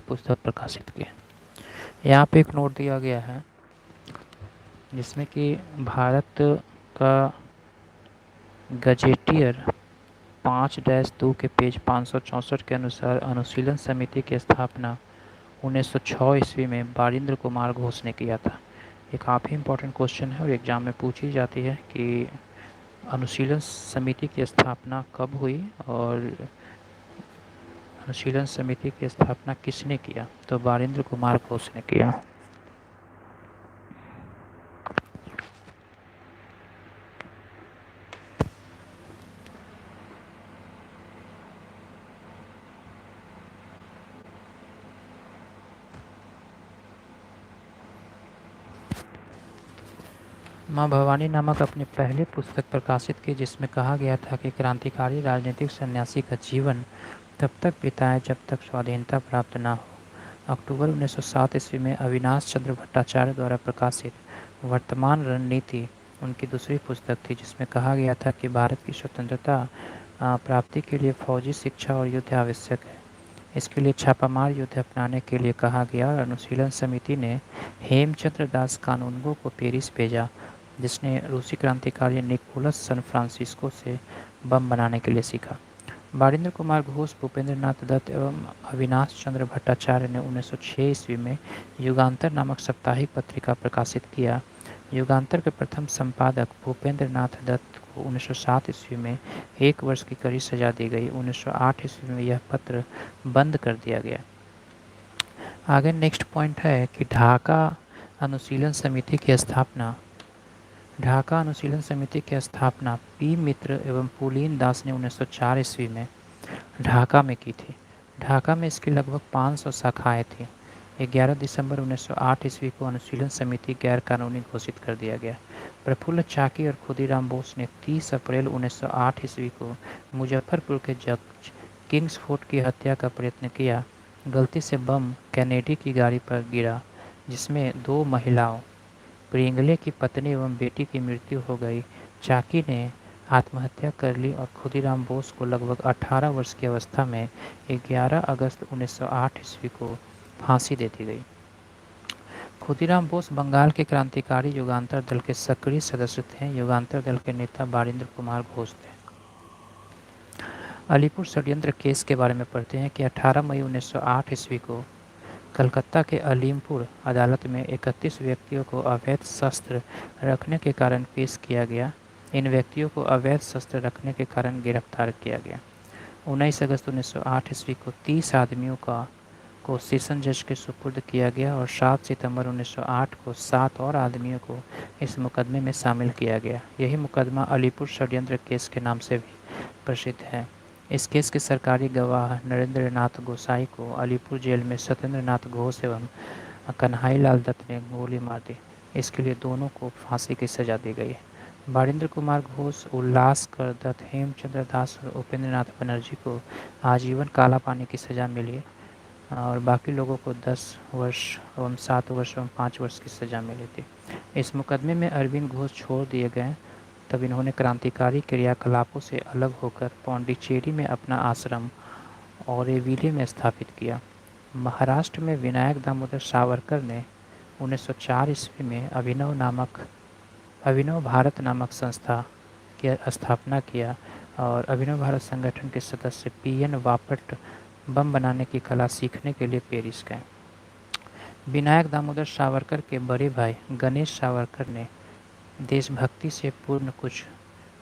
पुस्तक प्रकाशित की। यहाँ पे एक नोट दिया गया है जिसमें कि भारत का गजेटियर 5-2 के पेज 564 के अनुसार अनुशीलन समिति की स्थापना 1906 ईस्वी में बारिंद्र कुमार घोष ने किया था। ये काफ़ी इम्पोर्टेंट क्वेश्चन है और एग्ज़ाम में पूछी जाती है कि अनुशीलन समिति की स्थापना कब हुई और अनुशीलन समिति की स्थापना किसने किया, तो बारिंद्र कुमार घोष ने किया। माँ भवानी नामक अपनी पहली पुस्तक प्रकाशित की जिसमें कहा गया था कि क्रांतिकारी राजनीतिक सन्यासी का जीवन तब तक बिताएं जब तक स्वाधीनता प्राप्त न हो। अक्टूबर 1907 ईस्वी में अविनाश चंद्र भट्टाचार्य द्वारा प्रकाशित वर्तमान रणनीति उनकी दूसरी पुस्तक थी जिसमें कहा गया था कि भारत की स्वतंत्रता प्राप्ति के लिए फौजी शिक्षा और युद्ध आवश्यक है। इसके लिए छापामार युद्ध अपनाने के लिए कहा गया और अनुशीलन समिति ने हेमचंद्र दास कानूनगो को पेरिस भेजा जिसने रूसी क्रांतिकारी निकोलस सन फ्रांसिस्को से बम बनाने के लिए सीखा। बारिंद्र कुमार घोष, भूपेंद्र नाथ दत्त एवं अविनाश चंद्र भट्टाचार्य ने 1906 ईस्वी में युगांतर नामक साप्ताहिक पत्रिका प्रकाशित किया। युगांतर के प्रथम संपादक भूपेंद्र नाथ दत्त को 1907 ईस्वी में 1 वर्ष की कड़ी सजा दी गई। 1908 ईस्वी में यह पत्र बंद कर दिया गया। आगे नेक्स्ट पॉइंट है कि ढाका अनुशीलन समिति की स्थापना। ढाका अनुशीलन समिति की स्थापना पी मित्र एवं पुलीन दास ने 1904 ईस्वी में ढाका में की थी। ढाका में इसकी लगभग 500 शाखाएं थीं। 11 दिसंबर 1908 ईस्वी को अनुशीलन समिति गैर कानूनी घोषित कर दिया गया। प्रफुल्ल चाकी और खुदीराम बोस ने 30 अप्रैल 1908 ईस्वी को मुजफ्फरपुर के जज किंग्सफोर्ड की हत्या का प्रयत्न किया। गलती से बम कैनेडी की गाड़ी पर गिरा जिसमें 2 महिलाओं प्रिंगले की पत्नी एवं बेटी की मृत्यु हो गई। चाकी ने आत्महत्या कर ली और खुदीराम बोस को लगभग 18 वर्ष की अवस्था में 11 अगस्त 1908 ईस्वी को फांसी दे दी गई। खुदीराम बोस बंगाल के क्रांतिकारी युगांतर दल के सक्रिय सदस्य थे। युगांतर दल के नेता बारिंद्र कुमार घोष थे। अलीपुर षड्यंत्र केस के बारे में पढ़ते हैं कि 18 मई 1908 ईस्वी को कलकत्ता के अलीमपुर अदालत में 31 व्यक्तियों को अवैध शस्त्र रखने के कारण पेश किया गया। इन व्यक्तियों को अवैध शस्त्र रखने के कारण गिरफ्तार किया गया। 19 अगस्त 1908 ईस्वी को 30 आदमियों को सेशन जज के सुपुर्द किया गया और 7 सितंबर 1908 को 7 और आदमियों को इस मुकदमे में शामिल किया गया। यही मुकदमा अलीपुर षड्यंत्र केस के नाम से भी प्रसिद्ध है। इस केस के सरकारी गवाह नरेंद्र नाथ गोसाई को अलीपुर जेल में सत्येंद्र नाथ घोष एवं कन्हई लाल दत्त ने गोली मार दी। इसके लिए दोनों को फांसी की सजा दी गई। बारिंद्र कुमार घोष, उल्लासकर दत्त, हेमचंद्र दास और उपेंद्र नाथ बनर्जी को आजीवन काला पानी की सजा मिली और बाकी लोगों को 10 वर्ष एवं 7 वर्ष एवं 5 वर्ष की सजा मिली थी। इस मुकदमे में अरविंद घोष छोड़ दिए गए। तब इन्होंने क्रांतिकारी क्रियाकलापों से अलग होकर पौंडीचेरी में अपना आश्रम औरेविले में स्थापित किया। महाराष्ट्र में विनायक दामोदर सावरकर ने 1904 ईस्वी में अभिनव भारत नामक संस्था की स्थापना किया और अभिनव भारत संगठन के सदस्य पीएन वापट बम बनाने की कला सीखने के लिए पेरिस गए। विनायक दामोदर सावरकर के बड़े भाई गणेश सावरकर ने देशभक्ति से पूर्ण कुछ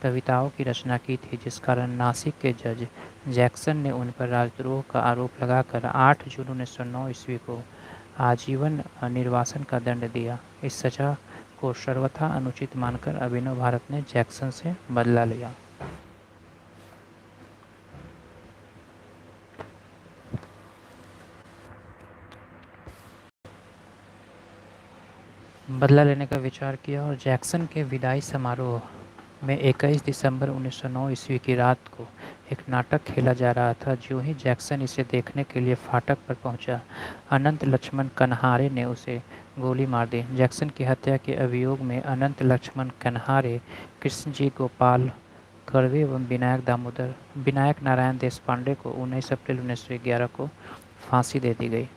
कविताओं की रचना की थी जिस कारण नासिक के जज जैक्सन ने उन पर राजद्रोह का आरोप लगाकर 8 जून 1909 ईस्वी को आजीवन निर्वासन का दंड दिया। इस सजा को सर्वथा अनुचित मानकर अभिनव भारत ने जैक्सन से बदला लिया। बदला लेने का विचार किया और जैक्सन के विदाई समारोह में 21 दिसंबर 1909 ईस्वी की रात को एक नाटक खेला जा रहा था। जो ही जैक्सन इसे देखने के लिए फाटक पर पहुंचा, अनंत लक्ष्मण कन्हारे ने उसे गोली मार दी। जैक्सन की हत्या के अभियोग में अनंत लक्ष्मण कन्हारे, कृष्णजी गोपाल कर्वे एवं विनायक नारायण देशपांडे को 19 अप्रैल 1911 को फांसी दे दी गई।